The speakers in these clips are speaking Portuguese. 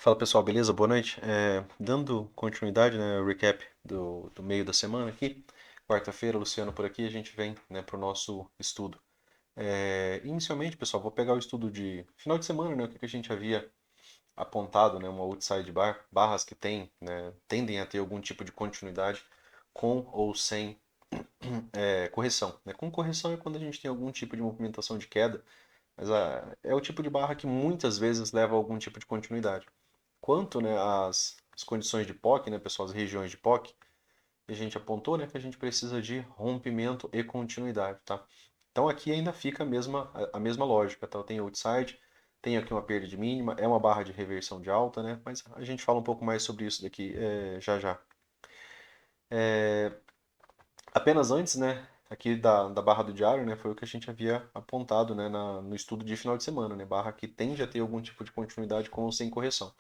Fala pessoal, beleza? Boa noite. Dando continuidade, né, o recap do meio da semana aqui, quarta-feira, Luciano por aqui, a gente vem, né, para o nosso estudo. Inicialmente, pessoal, vou pegar o estudo de final de semana, né, o que que a gente havia apontado, né, uma outside barras que tem, né, tendem a ter algum tipo de continuidade com ou sem correção. Né? Com correção é quando a gente tem algum tipo de movimentação de queda, mas é o tipo de barra que muitas vezes leva a algum tipo de continuidade. Quanto, né, as condições de POC, né, pessoal, as regiões de POC, a gente apontou, né, que a gente precisa de rompimento e continuidade, tá? Então aqui ainda fica a mesma lógica, tá? Tem outside, tem aqui uma perda de mínima, é uma barra de reversão de alta, né? Mas a gente fala um pouco mais sobre isso daqui já já. Apenas antes, né, aqui da barra do diário, né, foi o que a gente havia apontado, né, no estudo de final de semana, né, barra que tende a ter algum tipo de continuidade com ou sem correção.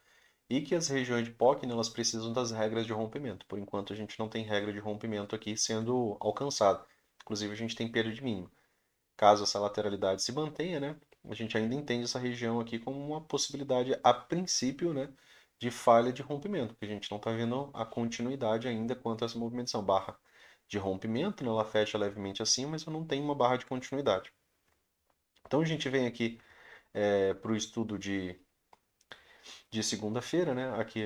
E que as regiões de POC, né, elas precisam das regras de rompimento. Por enquanto, a gente não tem regra de rompimento aqui sendo alcançada. Inclusive, a gente tem perda de mínima. Caso essa lateralidade se mantenha, né, a gente ainda entende essa região aqui como uma possibilidade, a princípio, né, de falha de rompimento, porque a gente não está vendo a continuidade ainda quanto a essa movimentação. Barra de rompimento, né, ela fecha levemente assim, mas eu não tenho uma barra de continuidade. Então, a gente vem aqui para o estudo de segunda-feira, né, aqui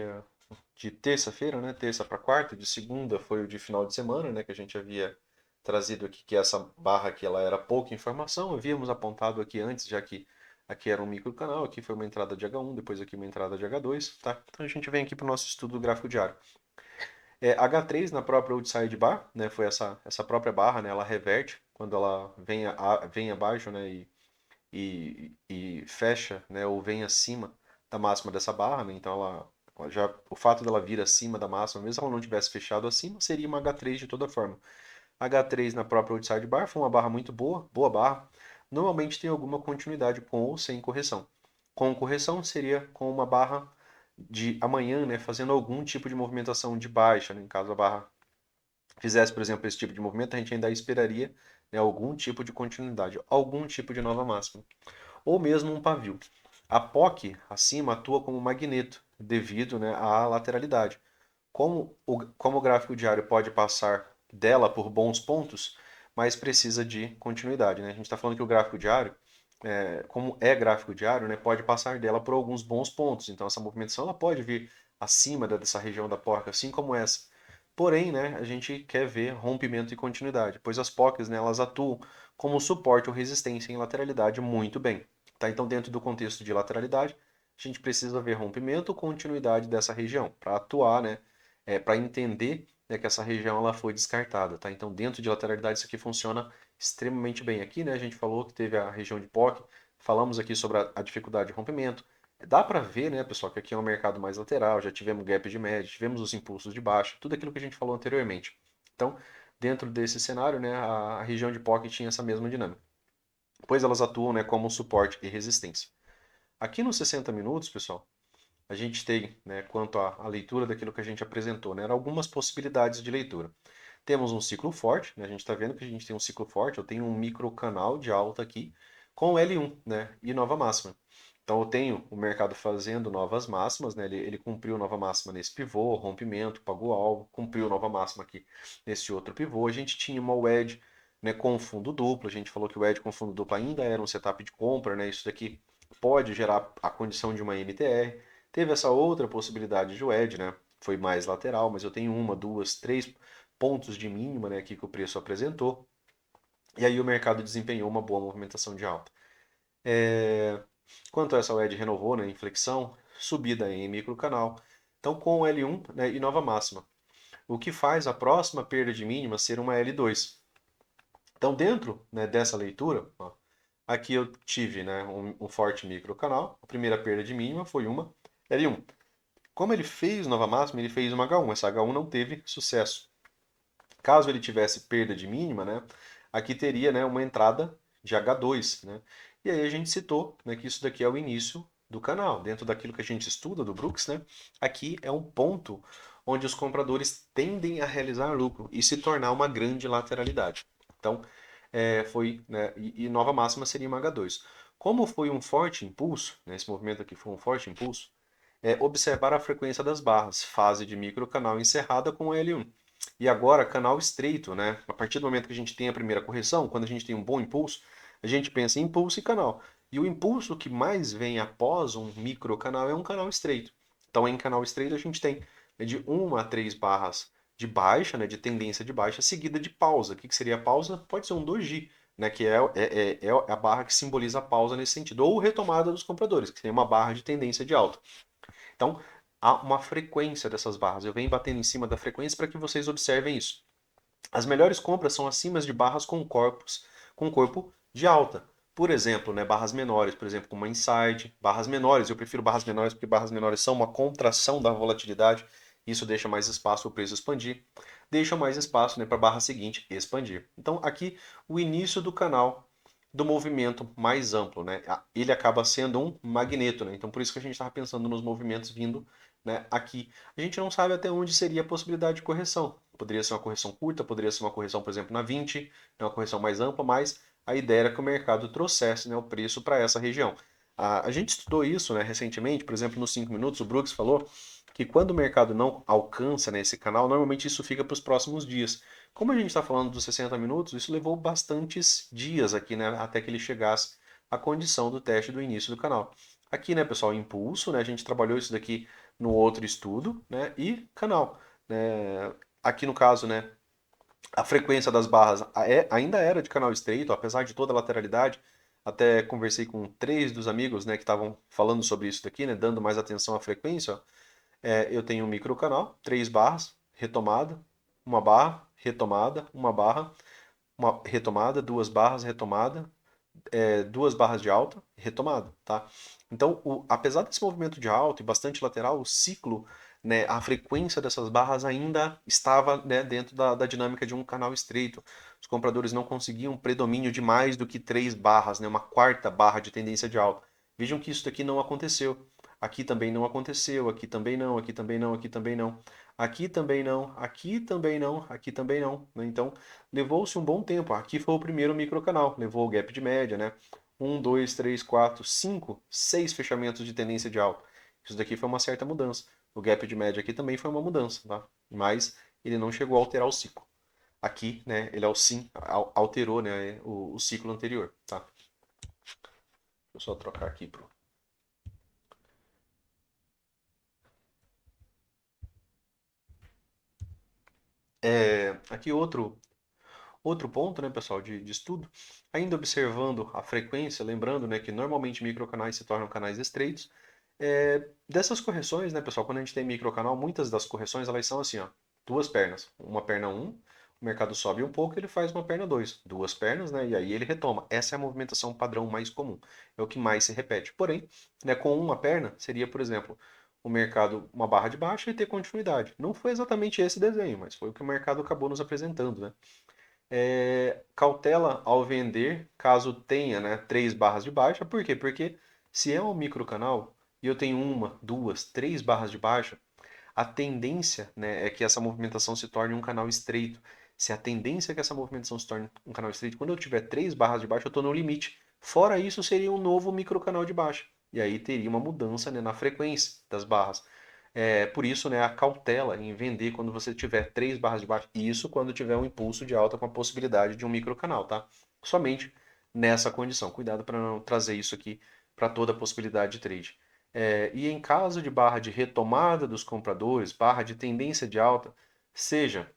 de terça-feira, né? Terça para quarta, de segunda foi o de final de semana, né? Que a gente havia trazido aqui, que essa barra aqui ela era pouca informação, havíamos apontado aqui antes, já que aqui era um microcanal, aqui foi uma entrada de H1, depois aqui uma entrada de H2, tá? Então a gente vem aqui para o nosso estudo do gráfico diário. H3 na própria outside bar, né? Foi essa própria barra, né? Ela reverte quando ela vem abaixo, né? E fecha, né? Ou vem acima da máxima dessa barra, né? Então o fato dela vir acima da máxima, mesmo se ela não tivesse fechado acima, seria uma H3 de toda forma. H3 na própria outside bar foi uma barra muito boa, boa barra. Normalmente tem alguma continuidade com ou sem correção. Com correção seria com uma barra de amanhã, né, fazendo algum tipo de movimentação de baixa, né, em caso a barra fizesse, por exemplo, esse tipo de movimento, a gente ainda esperaria, né, algum tipo de continuidade, algum tipo de nova máxima, ou mesmo um pavio. A POC acima atua como magneto devido, né, à lateralidade. Como o gráfico diário pode passar dela por bons pontos, mas precisa de continuidade. Né? A gente está falando que o gráfico diário, como é gráfico diário, né, pode passar dela por alguns bons pontos. Então essa movimentação ela pode vir acima dessa região da POC, assim como essa. Porém, né, a gente quer ver rompimento e continuidade, pois as POCs, né, elas atuam como suporte ou resistência em lateralidade muito bem. Tá? Então, dentro do contexto de lateralidade, a gente precisa ver rompimento ou continuidade dessa região para atuar, né, para entender, né, que essa região ela foi descartada. Tá? Então, dentro de lateralidade, isso aqui funciona extremamente bem. Aqui, né, a gente falou que teve a região de POC, falamos aqui sobre a dificuldade de rompimento. Dá para ver, né, pessoal, que aqui é um mercado mais lateral, já tivemos gap de média, tivemos os impulsos de baixa, tudo aquilo que a gente falou anteriormente. Então, dentro desse cenário, né, a região de POC tinha essa mesma dinâmica, pois elas atuam, né, como suporte e resistência. Aqui nos 60 minutos, pessoal, a gente tem, né, quanto à leitura daquilo que a gente apresentou, né, algumas possibilidades de leitura. Temos um ciclo forte, né, a gente está vendo que a gente tem um ciclo forte, eu tenho um micro canal de alta aqui com L1, né, e nova máxima. Então eu tenho o mercado fazendo novas máximas, né, ele cumpriu nova máxima nesse pivô, rompimento, pagou alvo, cumpriu nova máxima aqui nesse outro pivô. A gente tinha uma wedge, né, com fundo duplo, a gente falou que o wedge com fundo duplo ainda era um setup de compra, né, isso daqui pode gerar a condição de uma MTR. Teve essa outra possibilidade de wedge, né, foi mais lateral, mas eu tenho uma, duas, três pontos de mínima, né, aqui que o preço apresentou. E aí o mercado desempenhou uma boa movimentação de alta. Quanto a essa wedge renovou, né, inflexão, subida em microcanal. Então com o L1, né, e nova máxima. O que faz a próxima perda de mínima ser uma L2. Então dentro, né, dessa leitura, ó, aqui eu tive, né, um forte microcanal. A primeira perda de mínima foi uma L1. Como ele fez nova máxima, ele fez uma H1. Essa H1 não teve sucesso. Caso ele tivesse perda de mínima, né, aqui teria, né, uma entrada de H2, né? E aí a gente citou, né, que isso daqui é o início do canal. Dentro daquilo que a gente estuda do Brooks, né, aqui é um ponto onde os compradores tendem a realizar lucro e se tornar uma grande lateralidade. Então, foi, né, e nova máxima seria uma H2. Como foi um forte impulso, né, esse movimento aqui foi um forte impulso, é observar a frequência das barras, fase de microcanal encerrada com L1. E agora, canal estreito, né? A partir do momento que a gente tem a primeira correção, quando a gente tem um bom impulso, a gente pensa em impulso e canal. E o impulso que mais vem após um microcanal é um canal estreito. Então, em canal estreito, a gente tem de 1 a 3 barras de baixa, né, de tendência de baixa, seguida de pausa. O que seria a pausa? Pode ser um doji, né, que é a barra que simboliza a pausa nesse sentido. Ou retomada dos compradores, que tem uma barra de tendência de alta. Então, há uma frequência dessas barras. Eu venho batendo em cima da frequência para que vocês observem isso. As melhores compras são acima de barras com corpo de alta. Por exemplo, né, barras menores, por exemplo, como uma inside, barras menores. Eu prefiro barras menores porque barras menores são uma contração da volatilidade. Isso deixa mais espaço para o preço expandir. Deixa mais espaço, né, para a barra seguinte expandir. Então, aqui, o início do canal do movimento mais amplo, né? Ele acaba sendo um magneto, né? Então, por isso que a gente estava pensando nos movimentos vindo, né, aqui. A gente não sabe até onde seria a possibilidade de correção. Poderia ser uma correção curta, poderia ser uma correção, por exemplo, na 20, uma correção mais ampla, mas a ideia era que o mercado trouxesse, né, o preço para essa região. A gente estudou isso, né, recentemente, por exemplo, nos 5 minutos, o Brooks falou que quando o mercado não alcança, né, esse canal, normalmente isso fica para os próximos dias. Como a gente está falando dos 60 minutos, isso levou bastantes dias aqui, né, até que ele chegasse à condição do teste do início do canal. Aqui, né, pessoal, impulso, né, a gente trabalhou isso daqui no outro estudo, né, e canal. Né, aqui no caso, né, a frequência das barras ainda era de canal estreito, apesar de toda a lateralidade. Até conversei com 3 dos amigos, né, que estavam falando sobre isso daqui, né, dando mais atenção à frequência. Ó. Eu tenho um microcanal, 3 barras, retomada, uma barra, retomada, uma barra, uma retomada, 2 barras, retomada, 2 barras de alta, retomada, tá? Então, apesar desse movimento de alta e bastante lateral, o ciclo, né, a frequência dessas barras ainda estava, né, dentro da dinâmica de um canal estreito. Os compradores não conseguiam predomínio de mais do que 3 barras, né, uma quarta barra de tendência de alta. Vejam que isso daqui não aconteceu. Aqui também não aconteceu, aqui também não, aqui também não, aqui também não. Aqui também não, aqui também não, aqui também não. Né? Então, levou-se um bom tempo. Aqui foi o primeiro microcanal, levou o gap de média, né? 6 fechamentos de tendência de alta. Isso daqui foi uma certa mudança. O gap de média aqui também foi uma mudança, tá? Mas ele não chegou a alterar o ciclo. Aqui, né, ele alterou, né, o ciclo anterior, tá? Deixa eu só trocar aqui pro. Aqui outro ponto, né, pessoal, de estudo, ainda observando a frequência, lembrando, né, que normalmente microcanais se tornam canais estreitos. Dessas correções, né, pessoal, quando a gente tem microcanal, muitas das correções elas são assim, ó, 2 pernas, uma perna 1, o mercado sobe um pouco, ele faz uma perna 2, 2 pernas, né, e aí ele retoma. Essa é a movimentação padrão mais comum, é o que mais se repete. Porém, né, com uma perna seria, por exemplo, o mercado uma barra de baixa e ter continuidade. Não foi exatamente esse desenho, mas foi o que o mercado acabou nos apresentando, né? Cautela ao vender, caso tenha, né, 3 barras de baixa. Por quê? Porque se é um microcanal e eu tenho 1, 2, 3 barras de baixa, a tendência, né, é que essa movimentação se torne um canal estreito. Se a tendência é que essa movimentação se torne um canal estreito, quando eu tiver 3 barras de baixa, eu estou no limite. Fora isso, seria um novo microcanal de baixa. E aí teria uma mudança, né, na frequência das barras. Por isso, né, a cautela em vender quando você tiver 3 barras de baixa. Isso quando tiver um impulso de alta com a possibilidade de um microcanal, tá? Somente nessa condição. Cuidado para não trazer isso aqui para toda a possibilidade de trade. E em caso de barra de retomada dos compradores, barra de tendência de alta, seja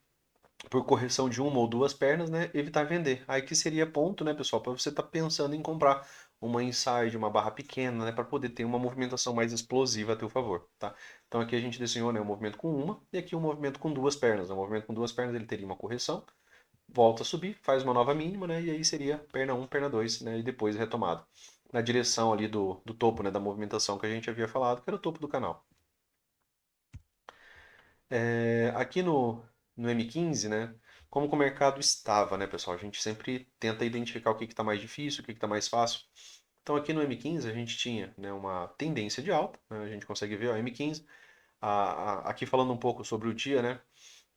por correção de 1 ou 2 pernas, né, evitar vender. Aí que seria ponto, né, pessoal, para você estar pensando em comprar uma inside, uma barra pequena, né, para poder ter uma movimentação mais explosiva a teu favor, tá? Então aqui a gente desenhou, né, um movimento com uma e aqui um movimento com 2 pernas. O movimento com 2 pernas ele teria uma correção, volta a subir, faz uma nova mínima, né, e aí seria perna 1, perna 2, né, e depois retomada. Na direção ali do topo, né, da movimentação que a gente havia falado, que era o topo do canal. Aqui no M15, né? Como que o mercado estava, né, pessoal? A gente sempre tenta identificar o que está mais difícil, o que está mais fácil. Então aqui no M15 a gente tinha, né, uma tendência de alta, né? A gente consegue ver, ó, M15. Aqui falando um pouco sobre o dia, né?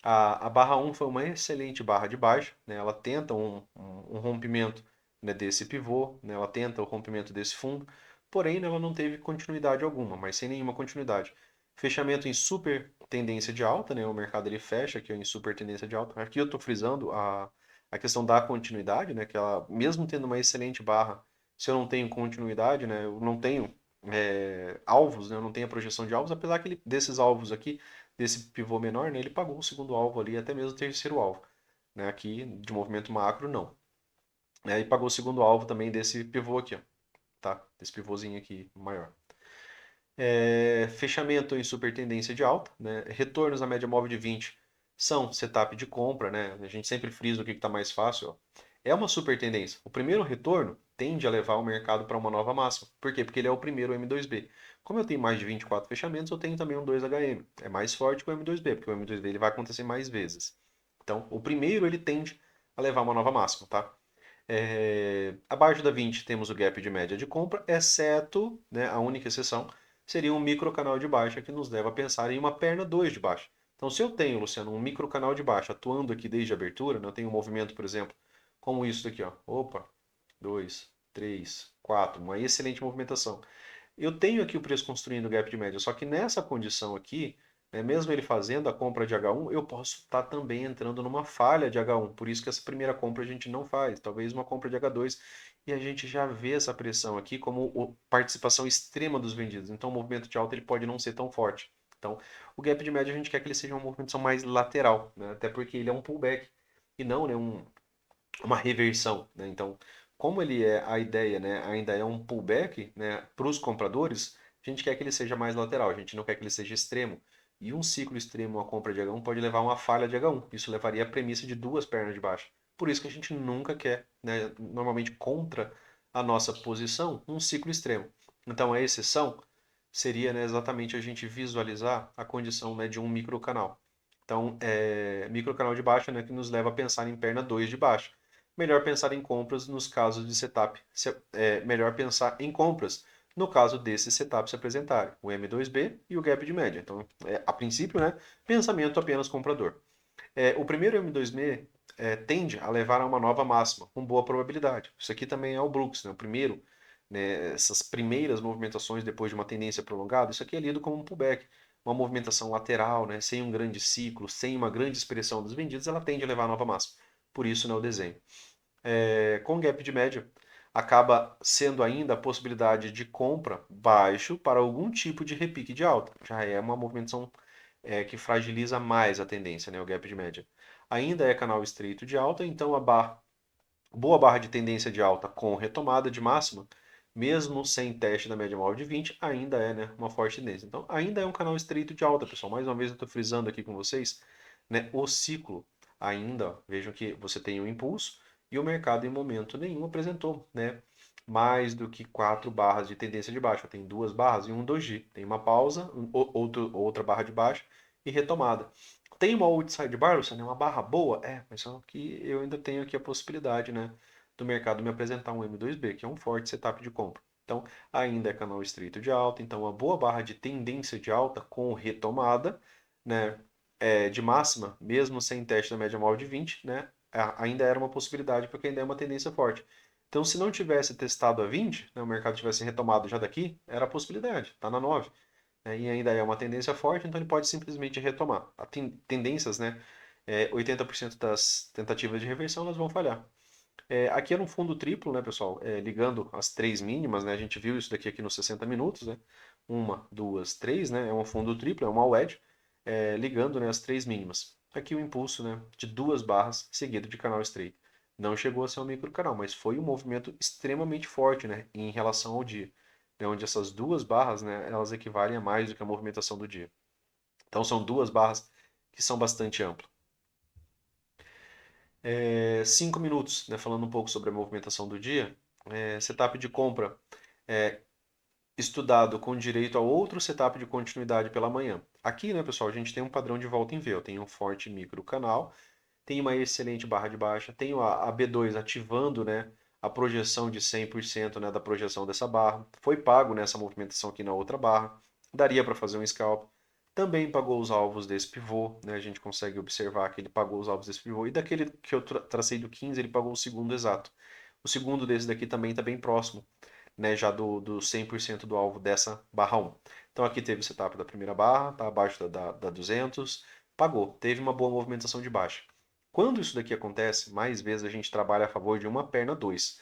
A barra 1 foi uma excelente barra de baixa, né? Ela tenta um rompimento, né, desse pivô, né? Ela tenta o rompimento desse fundo, porém, né, ela não teve continuidade alguma, mas sem nenhuma continuidade. Fechamento em super tendência de alta, né? O mercado ele fecha aqui em super tendência de alta. Aqui eu estou frisando a questão da continuidade, né? Que ela, mesmo tendo uma excelente barra, se eu não tenho continuidade, né? Eu não tenho alvos, né? Eu não tenho a projeção de alvos, apesar que desses alvos aqui, desse pivô menor, né? Ele pagou o segundo alvo ali, até mesmo o terceiro alvo, né? Aqui de movimento macro, não. E pagou o segundo alvo também desse pivô aqui, ó, tá? Desse pivôzinho aqui maior. Fechamento em super tendência de alta, né? Retornos na média móvel de 20 são setup de compra, né? A gente sempre frisa o que está mais fácil. Ó. É uma super tendência. O primeiro retorno tende a levar o mercado para uma nova máxima. Por quê? Porque ele é o primeiro M2B. Como eu tenho mais de 24 fechamentos, eu tenho também um 2HM. É mais forte que o M2B, porque o M2B ele vai acontecer mais vezes. Então, o primeiro ele tende a levar uma nova máxima, tá? Abaixo da 20 temos o gap de média de compra, exceto, né, a única exceção seria um microcanal de baixa que nos leva a pensar em uma perna 2 de baixa. Então, se eu tenho, Luciano, um microcanal de baixa atuando aqui desde a abertura, né, eu tenho um movimento, por exemplo, como isso daqui, ó. Opa, 2, 3, 4, uma excelente movimentação. Eu tenho aqui o preço construindo o gap de média, só que nessa condição aqui, né, mesmo ele fazendo a compra de H1, eu posso estar também entrando numa falha de H1. Por isso que essa primeira compra a gente não faz, talvez uma compra de H2. E a gente já vê essa pressão aqui como participação extrema dos vendidos. Então o movimento de alta ele pode não ser tão forte. Então o gap de média a gente quer que ele seja uma movimentação mais lateral, né? Até porque ele é um pullback e não, né, uma reversão, né? Então, como ele é a ideia, né, ainda é um pullback, né, para os compradores, a gente quer que ele seja mais lateral, a gente não quer que ele seja extremo. E um ciclo extremo, uma compra de H1 pode levar a uma falha de H1. Isso levaria a premissa de duas pernas de baixa. Por isso que a gente nunca quer, né, normalmente contra a nossa posição, um ciclo extremo. Então a exceção seria, né, exatamente a gente visualizar a condição, né, de um microcanal. Então, microcanal de baixa, né, que nos leva a pensar em perna 2 de baixa. Melhor pensar em compras nos casos de setup. Melhor pensar em compras no caso desses setups se apresentarem, o M2B e o gap de média. Então, a princípio, né, pensamento apenas comprador. O primeiro M2B tende a levar a uma nova máxima, com boa probabilidade. Isso aqui também é o Brooks, né, o primeiro, né, essas primeiras movimentações depois de uma tendência prolongada, isso aqui é lido como um pullback, uma movimentação lateral, né, sem um grande ciclo, sem uma grande expressão dos vendidos, ela tende a levar a nova máxima. Por isso, né, o desenho. Com gap de média, acaba sendo ainda a possibilidade de compra baixo para algum tipo de repique de alta. Já é uma movimentação que fragiliza mais a tendência, né, o gap de média. Ainda é canal estreito de alta, então boa barra de tendência de alta com retomada de máxima, mesmo sem teste da média móvel de 20, ainda é, né, uma forte tendência. Então, ainda é um canal estreito de alta, pessoal. Mais uma vez eu estou frisando aqui com vocês, né, o ciclo ainda, vejam que você tem um impulso e o mercado em momento nenhum apresentou, né, mais do que 4 barras de tendência de baixa. Tem 2 barras e um doji. Tem uma pausa, outra barra de baixa e retomada. Tem uma outside bar, Luciano, é uma barra boa? Mas só que eu ainda tenho aqui a possibilidade, né, do mercado me apresentar um M2B, que é um forte setup de compra. Então, ainda é canal estreito de alta, então uma boa barra de tendência de alta com retomada, né, de máxima, mesmo sem teste da média móvel de 20, né, ainda era uma possibilidade, porque ainda é uma tendência forte. Então, se não tivesse testado a 20, né, o mercado tivesse retomado já daqui, era a possibilidade, está na 9, né, e ainda é uma tendência forte, então ele pode simplesmente retomar. As tendências, né, 80% das tentativas de reversão elas vão falhar. Aqui era um fundo triplo, né, pessoal? Ligando as três mínimas, né? A gente viu isso daqui aqui nos 60 minutos, né? Uma, duas, três, né? É um fundo triplo, é uma wedge, ligando, né, as três mínimas. Aqui o impulso, né, de 2 barras seguido de canal estreito. Não chegou a ser um microcanal, mas foi um movimento extremamente forte, né, em relação ao dia, né, onde essas 2 barras, né, elas equivalem a mais do que a movimentação do dia. Então são 2 barras que são bastante amplas. 5 minutos, né, falando um pouco sobre a movimentação do dia. Setup de compra estudado com direito a outro setup de continuidade pela manhã. Aqui, né, pessoal, a gente tem um padrão de volta em V. Eu tenho um forte micro canal, tenho uma excelente barra de baixa, tenho a B2 ativando, né, a projeção de 100%, né, da projeção dessa barra. Foi pago nessa movimentação aqui na outra barra. Daria para fazer um scalp. Também pagou os alvos desse pivô, né? A gente consegue observar que ele pagou os alvos desse pivô. E daquele que eu tracei do 15, ele pagou o segundo exato. O segundo desse daqui também está bem próximo, né? Já do 100% do alvo dessa barra 1. Então aqui teve o setup da primeira barra, tá abaixo da 200, pagou, teve uma boa movimentação de baixa. Quando isso daqui acontece, mais vezes a gente trabalha a favor de uma perna 2.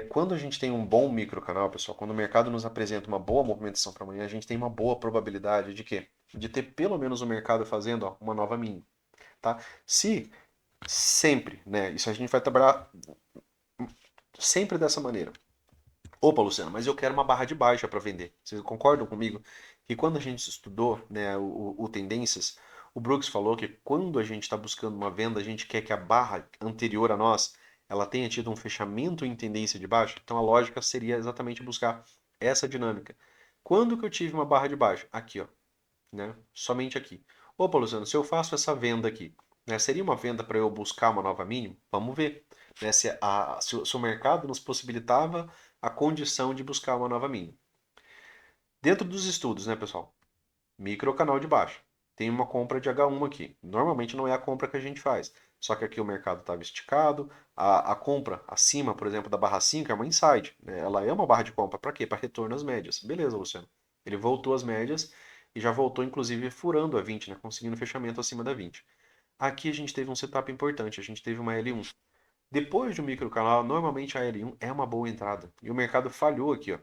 Quando a gente tem um bom microcanal, pessoal, quando o mercado nos apresenta uma boa movimentação para amanhã, a gente tem uma boa probabilidade de quê? De ter pelo menos o mercado fazendo uma nova mínima, tá? Se sempre, né? Isso a gente vai trabalhar sempre dessa maneira. Opa, Luciano, mas eu quero uma barra de baixa para vender. Vocês concordam comigo que quando a gente estudou, né, o Tendências, o Brooks falou que quando a gente está buscando uma venda, a gente quer que a barra anterior a nós ela tenha tido um fechamento em tendência de baixa. Então a lógica seria exatamente buscar essa dinâmica. Quando que eu tive uma barra de baixa? Aqui, ó, né? Somente aqui. Opa, Luciano, se eu faço essa venda aqui, né, seria uma venda para eu buscar uma nova mínima? Vamos ver, né, se o mercado nos possibilitava a condição de buscar uma nova mínima. Dentro dos estudos, né, pessoal? Micro canal de baixa. Tem uma compra de H1 aqui. Normalmente não é a compra que a gente faz. Só que aqui o mercado estava esticado. A compra acima, por exemplo, da barra 5 é uma inside, né? Ela é uma barra de compra. Para quê? Para retorno às médias. Beleza, Luciano. Ele voltou às médias e já voltou, inclusive, furando a 20, né? Conseguindo fechamento acima da 20. Aqui a gente teve um setup importante. A gente teve uma L1. Depois do micro canal, normalmente a L1 é uma boa entrada. E o mercado falhou aqui, ó,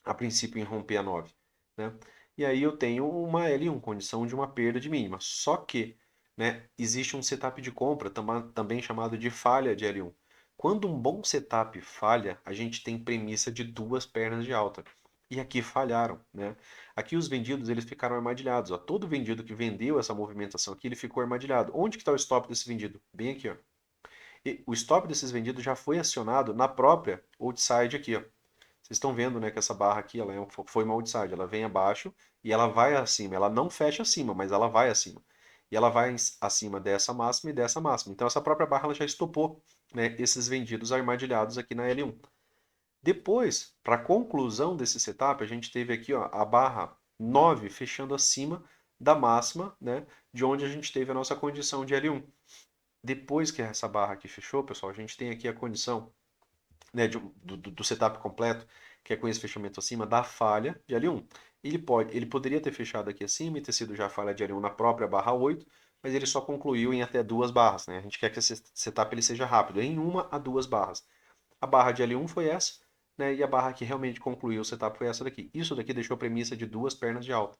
a princípio em romper a 9, né? E aí eu tenho uma L1, condição de uma perda de mínima. Só que, né, existe um setup de compra também chamado de falha de L1. Quando um bom setup falha, a gente tem premissa de duas pernas de alta. E aqui falharam, né? Aqui os vendidos eles ficaram armadilhados. Ó. Todo vendido que vendeu essa movimentação aqui, ele ficou armadilhado. Onde que está o stop desse vendido? Bem aqui, ó. E o stop desses vendidos já foi acionado na própria outside aqui, ó. Vocês estão vendo, né, que essa barra aqui ela foi uma outside, ela vem abaixo e ela vai acima. Ela não fecha acima, mas ela vai acima. E ela vai acima dessa máxima e dessa máxima. Então essa própria barra ela já estopou, né, esses vendidos armadilhados aqui na L1. Depois, para conclusão desse setup, a gente teve aqui ó, a barra 9 fechando acima da máxima, né, de onde a gente teve a nossa condição de L1. Depois que essa barra aqui fechou, pessoal, a gente tem aqui a condição, né, do setup completo, que é com esse fechamento acima, da falha de L1. Ele poderia ter fechado aqui acima e ter sido já a falha de L1 na própria barra 8, mas ele só concluiu em até duas barras. Né? A gente quer que esse setup ele seja rápido, em uma a duas barras. A barra de L1 foi essa, né, e a barra que realmente concluiu o setup foi essa daqui. Isso daqui deixou a premissa de duas pernas de alta.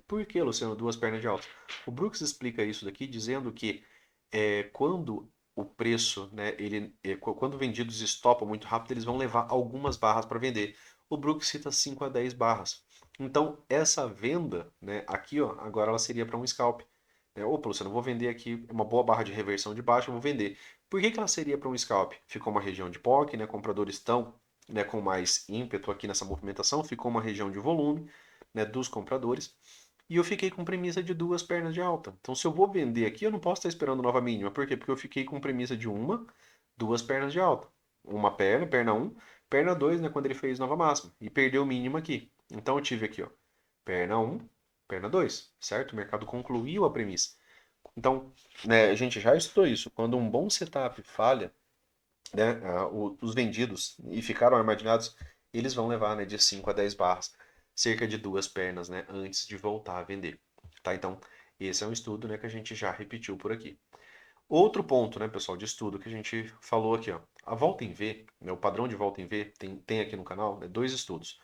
Por que, Luciano, duas pernas de alta? O Brooks explica isso daqui dizendo que quando o preço, né, quando vendidos estopam muito rápido, eles vão levar algumas barras para vender. O Brooks cita 5 a 10 barras. Então, essa venda, né, aqui, ó, agora ela seria para um scalp. Opa, Luciano, eu vou vender aqui uma boa barra de reversão de baixa, eu vou vender. Por que ela seria para um scalp? Ficou uma região de POC, né, compradores estão, né, com mais ímpeto aqui nessa movimentação, ficou uma região de volume, né, dos compradores. E eu fiquei com premissa de duas pernas de alta. Então, se eu vou vender aqui, eu não posso estar esperando nova mínima. Por quê? Porque eu fiquei com premissa de duas pernas de alta. Uma perna, perna um, perna 2, né, quando ele fez nova máxima. E perdeu o mínimo aqui. Então, eu tive aqui, ó, perna um, perna 2, certo? O mercado concluiu a premissa. Então, né, a gente já estudou isso. Quando um bom setup falha, né, os vendidos e ficaram armadilhados, eles vão levar, né, de 5 a 10 barras, cerca de duas pernas, né, antes de voltar a vender. Tá? Então, esse é um estudo, né, que a gente já repetiu por aqui. Outro ponto, né, pessoal, de estudo que a gente falou aqui, ó, a volta em V, né, o padrão de volta em V, tem aqui no canal, né, dois estudos.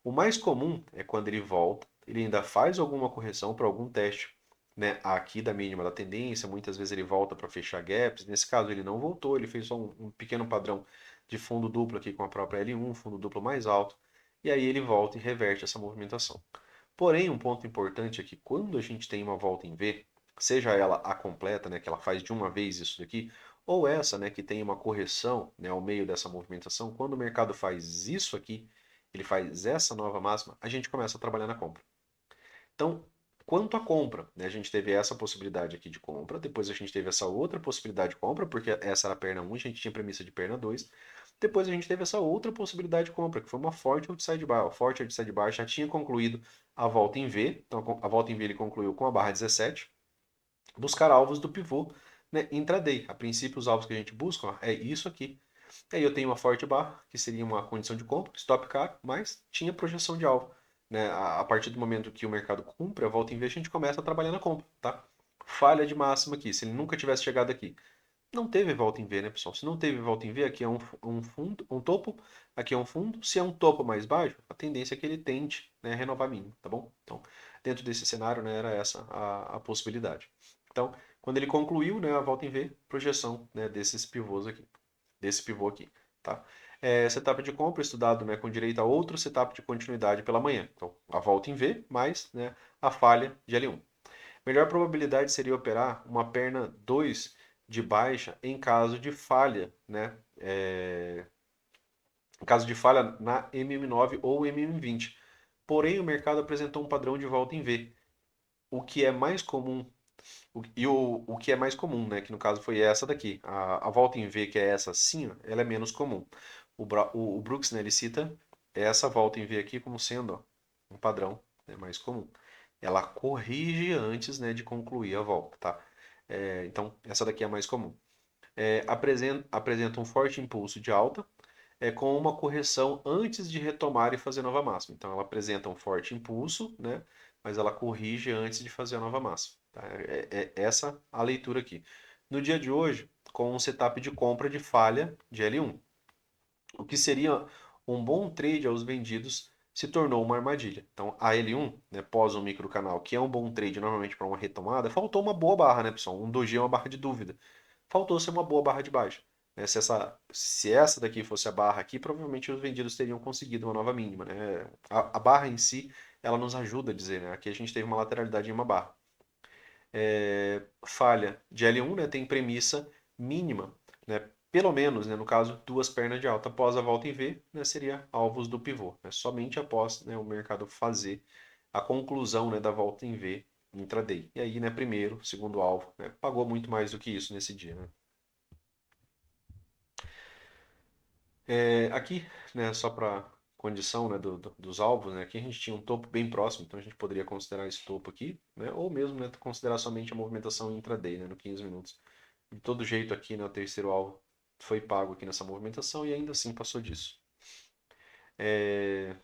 O mais comum é quando ele volta, ele ainda faz alguma correção para algum teste, né, aqui da mínima da tendência, muitas vezes ele volta para fechar gaps, nesse caso ele não voltou, ele fez só um pequeno padrão de fundo duplo aqui com a própria L1, fundo duplo mais alto, e aí ele volta e reverte essa movimentação. Porém, um ponto importante é que quando a gente tem uma volta em V, seja ela a completa, né, que ela faz de uma vez isso daqui, ou essa, né, que tem uma correção, né, ao meio dessa movimentação, quando o mercado faz isso aqui, ele faz essa nova máxima, a gente começa a trabalhar na compra. Então, quanto à compra, né, a gente teve essa possibilidade aqui de compra, depois a gente teve essa outra possibilidade de compra, porque essa era a perna 1, a gente tinha premissa de perna 2. Depois a gente teve essa outra possibilidade de compra, que foi uma forte outside bar. O forte outside bar já tinha concluído a volta em V, então a volta em V ele concluiu com a barra 17. Buscar alvos do pivô, né, intraday. A princípio, os alvos que a gente busca ó, é isso aqui. Aí eu tenho uma forte barra, que seria uma condição de compra, stop caro, mas tinha projeção de alvo. né, a partir do momento que o mercado cumpre a volta em V, a gente começa a trabalhar na compra, tá? Falha de máxima aqui, se ele nunca tivesse chegado aqui. Não teve volta em V, né, pessoal? Se não teve volta em V, aqui é um fundo, um topo, aqui é um fundo. Se é um topo mais baixo, a tendência é que ele tente, né, renovar mínimo, tá bom? Então, dentro desse cenário, né, era essa a possibilidade. Então, quando ele concluiu, né, a volta em V, projeção, né, desses pivôs aqui, desse pivô aqui, tá? Setup de compra estudado, né, com direito a outro setup de continuidade pela manhã. Então, a volta em V mais, né, a falha de L1. Melhor probabilidade seria operar uma perna 2 de baixa em caso de falha, né? Em caso de falha na MM9 ou MM20. Porém, o mercado apresentou um padrão de volta em V, o que é mais comum. O que é mais comum, né? Que no caso foi essa daqui. A volta em V, que é essa assim, ó, ela é menos comum. O Brooks, né, ele cita essa volta em V aqui como sendo ó, um padrão, né, mais comum. Ela corrige antes, né, de concluir a volta, tá? Então, essa daqui é a mais comum. Apresenta um forte impulso de alta, com uma correção antes de retomar e fazer nova máxima. Então, ela apresenta um forte impulso, né, mas ela corrige antes de fazer a nova máxima. Tá? É essa a leitura aqui. No dia de hoje, com um setup de compra de falha de L1. O que seria um bom trade aos vendidos se tornou uma armadilha. Então, a L1, né, pós um microcanal, que é um bom trade normalmente para uma retomada, faltou uma boa barra, né, pessoal? Um doji é uma barra de dúvida. Faltou ser uma boa barra de baixa. Né? Se essa daqui fosse a barra aqui, provavelmente os vendidos teriam conseguido uma nova mínima. Né? A barra em si, ela nos ajuda a dizer, né? Aqui a gente teve uma lateralidade em uma barra. Falha de L1, né, tem premissa mínima, né, pelo menos, né, no caso, duas pernas de alta após a volta em V, né, seria alvos do pivô, né, somente após, né, o mercado fazer a conclusão, né, da volta em V intraday. E aí, né, primeiro, segundo alvo, né, pagou muito mais do que isso nesse dia. Né. Aqui, né, só para condição, né, dos alvos, né, aqui a gente tinha um topo bem próximo, então a gente poderia considerar esse topo aqui, né, ou mesmo, né, considerar somente a movimentação intraday, né, no 15 minutos. De todo jeito aqui, né, o terceiro alvo foi pago aqui nessa movimentação e ainda assim passou disso. É,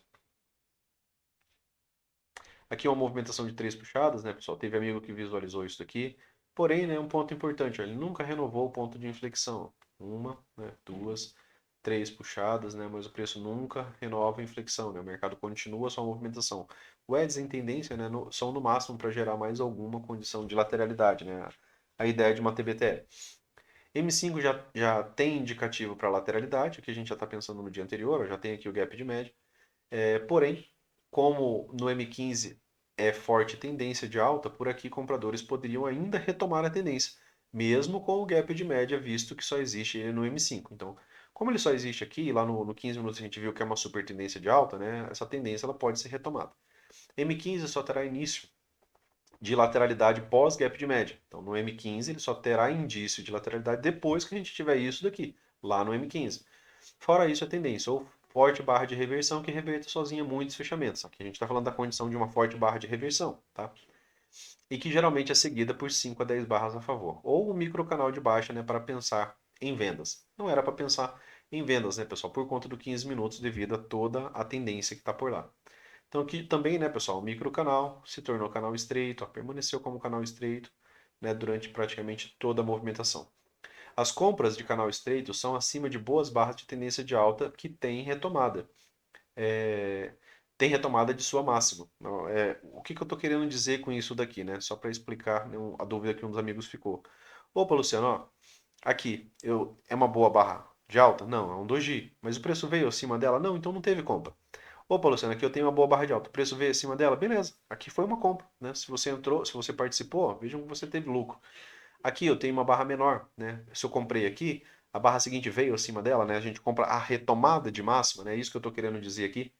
Aqui é uma movimentação de três puxadas, né, pessoal? Teve amigo que visualizou isso daqui. Porém, né, um ponto importante, ó, ele nunca renovou o ponto de inflexão. Uma, né, duas, três puxadas, né, mas o preço nunca renova a inflexão, né? O mercado continua a sua movimentação. O Eds em tendência, né, são no máximo para gerar mais alguma condição de lateralidade, né? A ideia de uma TBTE. M5 já tem indicativo para lateralidade, que a gente já está pensando no dia anterior, já tem aqui o gap de média. Porém, como no M15 é forte tendência de alta, por aqui compradores poderiam ainda retomar a tendência, mesmo com o gap de média visto que só existe ele no M5. Então, como ele só existe aqui, lá no 15 minutos a gente viu que é uma super tendência de alta, né? Essa tendência ela pode ser retomada. M15 só terá início de lateralidade pós gap de média. Então, no M15 ele só terá indício de lateralidade depois que a gente tiver isso daqui, lá no M15. Fora isso, a tendência, ou forte barra de reversão que reverta sozinha muitos fechamentos. Aqui a gente está falando da condição de uma forte barra de reversão, tá? E que geralmente é seguida por 5 a 10 barras a favor. Ou um microcanal de baixa, né, para pensar em vendas. Não era para pensar em vendas, né, pessoal, por conta do 15 minutos devido a toda a tendência que está por lá. Então aqui também, né, pessoal, o microcanal se tornou canal estreito, ó, permaneceu como canal estreito, né, durante praticamente toda a movimentação. As compras de canal estreito são acima de boas barras de tendência de alta que têm retomada. É, Tem retomada de sua máxima. O que eu estou querendo dizer com isso daqui, né? Só para explicar, né, a dúvida que um dos amigos ficou. Opa, Luciano, ó, aqui é uma boa barra de alta? Não, é um doji. Mas o preço veio acima dela? Não, então não teve compra. Opa, Luciano, aqui eu tenho uma boa barra de alta. O preço veio acima dela? Beleza. Aqui foi uma compra, né? Se você entrou, se você participou, vejam que você teve lucro. Aqui eu tenho uma barra menor, né? Se eu comprei aqui, a barra seguinte veio acima dela, né? A gente compra a retomada de máxima, né? É isso que eu estou querendo dizer aqui,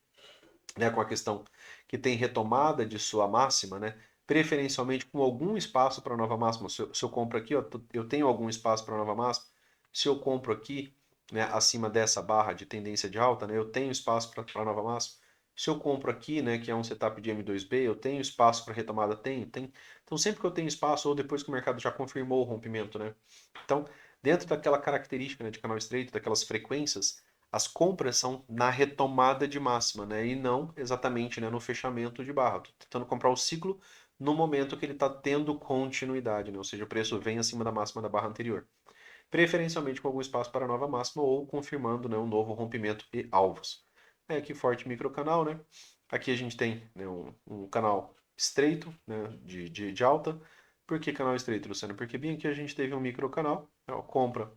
né? Com a questão que tem retomada de sua máxima, né? Preferencialmente com algum espaço para nova máxima. Se eu compro aqui, ó, eu tenho algum espaço para nova máxima. Se eu compro aqui, né, acima dessa barra de tendência de alta, né, eu tenho espaço para nova máxima. Se eu compro aqui, né, que é um setup de M2B, eu tenho espaço para retomada? Tenho, tem. Então, sempre que eu tenho espaço, ou depois que o mercado já confirmou o rompimento, né? Então, dentro daquela característica, né, de canal estreito, daquelas frequências, As compras são na retomada de máxima, né? E não exatamente, né, no fechamento de barra. Estou tentando comprar o ciclo no momento que ele está tendo continuidade, né? Ou seja, o preço vem acima da máxima da barra anterior. Preferencialmente com algum espaço para nova máxima ou confirmando, né, um novo rompimento e alvos. É aqui forte microcanal, né? Aqui a gente tem, né, um canal estreito, né, de alta. Por que canal estreito, Luciano? Porque bem aqui a gente teve um microcanal, né, compra,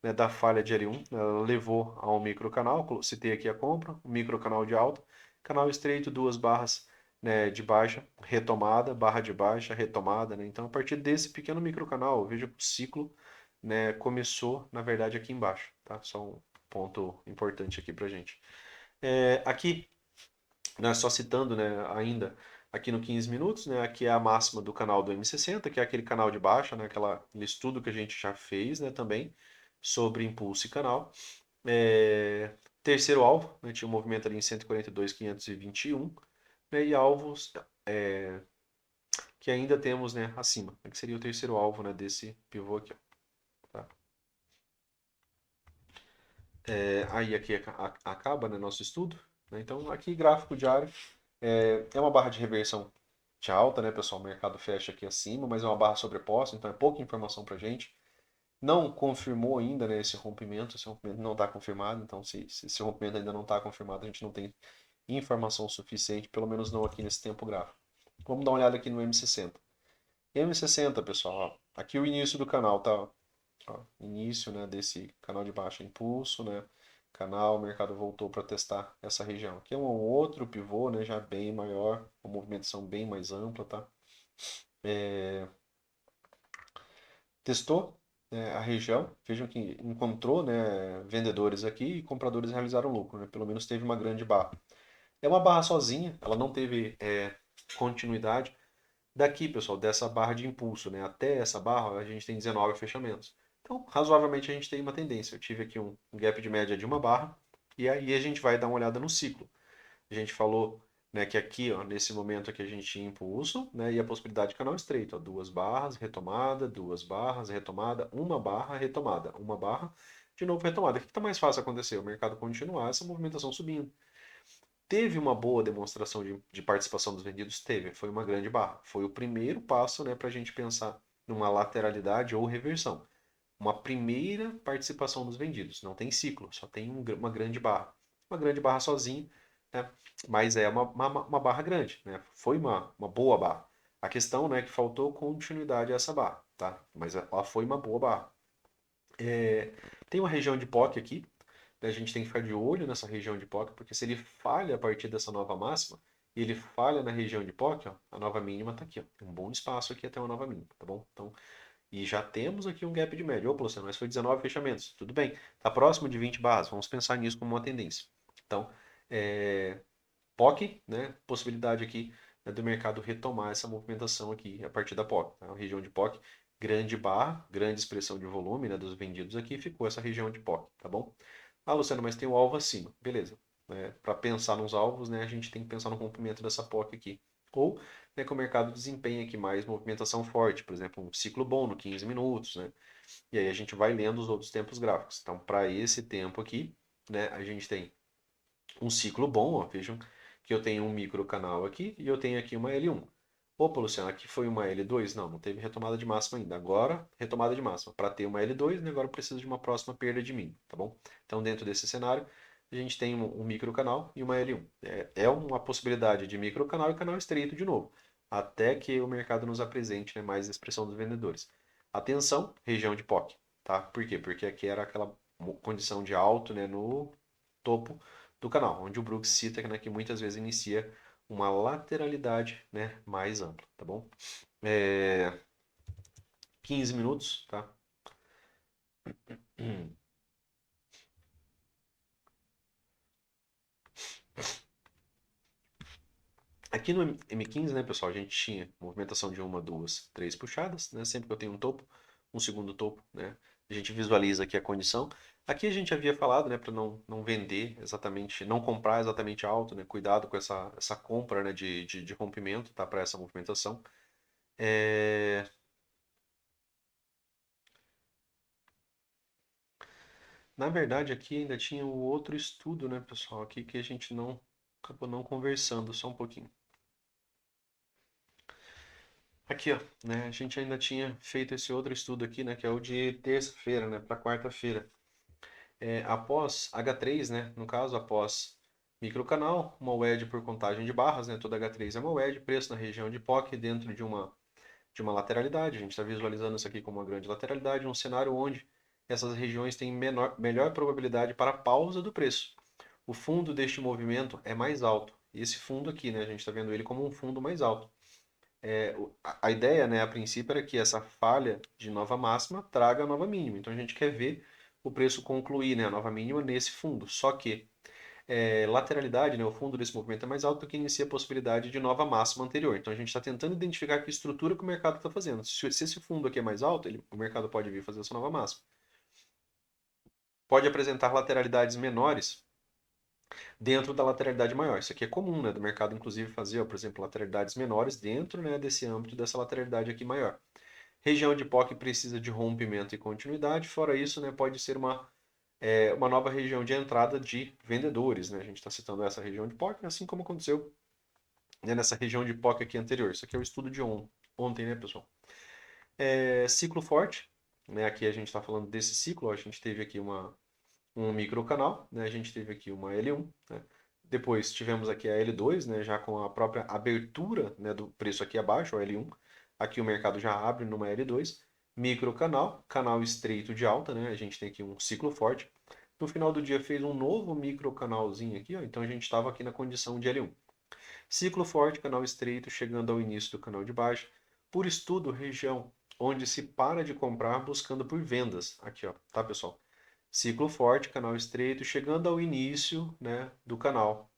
né, da falha de L1, ela levou a um microcanal, citei aqui a compra, um microcanal de alta, canal estreito, duas barras, né, de baixa, retomada, barra de baixa, retomada, né? Então, a partir desse pequeno microcanal, veja que o ciclo, né, começou, na verdade, aqui embaixo, tá? Só um ponto importante aqui pra gente. Aqui, né, só citando, né, ainda aqui no 15 minutos, né, aqui é a máxima do canal do M60, que é aquele canal de baixa, né, aquele estudo que a gente já fez, né, também sobre impulso e canal. É, terceiro alvo, né, tinha um movimento ali em 142.521, né, e alvos que ainda temos, né, acima, né, que seria o terceiro alvo, né, desse pivô aqui, ó, tá? Aí aqui acaba, né, nosso estudo, né? Então aqui gráfico diário é uma barra de reversão de alta, né, pessoal? O mercado fecha aqui acima, mas é uma barra sobreposta, então é pouca informação para gente. Não confirmou ainda, né, esse rompimento não está confirmado, então se esse rompimento ainda não está confirmado, a gente não tem informação suficiente, pelo menos não aqui nesse tempo gráfico. Vamos dar uma olhada aqui no M60. M60, pessoal, ó, aqui o início do canal, tá? Ó, início, né, desse canal de baixo impulso, né? Canal, o mercado voltou para testar essa região. Aqui é um outro pivô, né, já bem maior, uma movimentação bem mais ampla, tá? Testou, né, a região, vejam que encontrou, né, vendedores aqui e compradores realizaram lucro, né? Pelo menos teve uma grande barra. É uma barra sozinha, ela não teve continuidade. Daqui, pessoal, dessa barra de impulso, né, até essa barra, a gente tem 19 fechamentos. Então, razoavelmente, a gente tem uma tendência. Eu tive aqui um gap de média de uma barra, e aí a gente vai dar uma olhada no ciclo. A gente falou, né, que aqui, ó, nesse momento aqui a gente tinha impulso, né, e a possibilidade de canal estreito, ó, duas barras, retomada, duas barras, retomada, uma barra, retomada, uma barra, de novo retomada. O que está mais fácil acontecer? O mercado continuar essa movimentação subindo. Teve uma boa demonstração de participação dos vendidos? Teve, foi uma grande barra. Foi o primeiro passo, né, para a gente pensar numa lateralidade ou reversão. Uma primeira participação dos vendidos. Não tem ciclo, só tem uma grande barra. Uma grande barra sozinho, né, mas é uma barra grande. Né? Foi uma boa barra. A questão, né, é que faltou continuidade a essa barra, tá? Mas ela foi uma boa barra. Tem uma região de POC aqui, a gente tem que ficar de olho nessa região de POC, porque se ele falha a partir dessa nova máxima, e ele falha na região de POC, ó, a nova mínima está aqui. Ó. Tem um bom espaço aqui até uma nova mínima, tá bom? Então, e já temos aqui um gap de média. Opa, Luciano, mas foi 19 fechamentos. Tudo bem, está próximo de 20 barras. Vamos pensar nisso como uma tendência. Então, POC, né, possibilidade aqui, né, do mercado retomar essa movimentação aqui a partir da POC. Tá? A região de POC, grande barra, grande expressão de volume, né, dos vendidos aqui, ficou essa região de POC, tá bom? Ah, Luciano, mas tem o alvo acima. Beleza. Para pensar nos alvos, né, a gente tem que pensar no rompimento dessa POC aqui. Ou, né, que o mercado desempenha aqui mais movimentação forte, por exemplo, um ciclo bom no 15 minutos, né? E aí a gente vai lendo os outros tempos gráficos. Então, para esse tempo aqui, né, a gente tem um ciclo bom, ó, vejam que eu tenho um micro canal aqui e eu tenho aqui uma L1. Opa, Luciano, aqui foi uma L2? Não, não teve retomada de máxima ainda. Agora, retomada de máxima. Para ter uma L2, né, agora eu preciso de uma próxima perda de mínimo, tá bom? Então, dentro desse cenário, a gente tem um micro canal e uma L1. É uma possibilidade de micro canal e canal estreito de novo, até que o mercado nos apresente, né, mais expressão dos vendedores. Atenção, região de POC, tá? Por quê? Porque aqui era aquela condição de alto, né, no topo do canal, onde o Brooks cita, né, que muitas vezes inicia uma lateralidade, né, mais ampla, tá bom? 15 minutos, tá? Aqui no M15, né, pessoal, a gente tinha movimentação de uma, duas, três puxadas, né? Sempre que eu tenho um topo, um segundo topo, né? A gente visualiza aqui a condição. Aqui a gente havia falado, né, para não vender exatamente, não comprar exatamente alto, né? Cuidado com essa compra, né, de rompimento, tá? Para essa movimentação. Na verdade, aqui ainda tinha o outro estudo, né, pessoal, aqui que a gente não acabou não conversando, só um pouquinho. Aqui, ó, né, a gente ainda tinha feito esse outro estudo aqui, né, que é o de terça-feira, né, para quarta-feira. Após H3, né, no caso, após microcanal, uma wedge por contagem de barras, né, toda H3 é uma wedge, preço na região de POC dentro de uma lateralidade. A gente está visualizando isso aqui como uma grande lateralidade, um cenário onde essas regiões têm melhor probabilidade para pausa do preço. O fundo deste movimento é mais alto. E esse fundo aqui, né, a gente está vendo ele como um fundo mais alto. A ideia, né, a princípio, era que essa falha de nova máxima traga a nova mínima. Então a gente quer ver o preço concluir, né, a nova mínima nesse fundo. Só que lateralidade, né, o fundo desse movimento é mais alto do que inicia a possibilidade de nova máxima anterior. Então a gente está tentando identificar que estrutura que o mercado está fazendo. Se esse fundo aqui é mais alto, o mercado pode vir fazer essa nova máxima. Pode apresentar lateralidades menores dentro da lateralidade maior. Isso aqui é comum, né, do mercado, inclusive, fazer, por exemplo, lateralidades menores dentro, né, desse âmbito dessa lateralidade aqui maior. Região de POC precisa de rompimento e continuidade. Fora isso, né, pode ser uma nova região de entrada de vendedores. Né? A gente está citando essa região de POC, assim como aconteceu, né, nessa região de POC aqui anterior. Isso aqui é o estudo de ontem, né, pessoal? Ciclo forte. Né? Aqui a gente está falando desse ciclo. Ó, a gente teve aqui um microcanal, né? A gente teve aqui uma L1, né? Depois tivemos aqui a L2, né? Já com a própria abertura, né, do preço aqui abaixo, a L1. Aqui o mercado já abre numa L2. Microcanal, canal estreito de alta, né? A gente tem aqui um ciclo forte. No final do dia fez um novo microcanalzinho aqui, ó. Então a gente estava aqui na condição de L1. Ciclo forte, canal estreito, chegando ao início do canal de baixo. Por estudo, região onde se para de comprar buscando por vendas. Aqui, ó, tá, pessoal? Ciclo forte, canal estreito, chegando ao início, né, do canal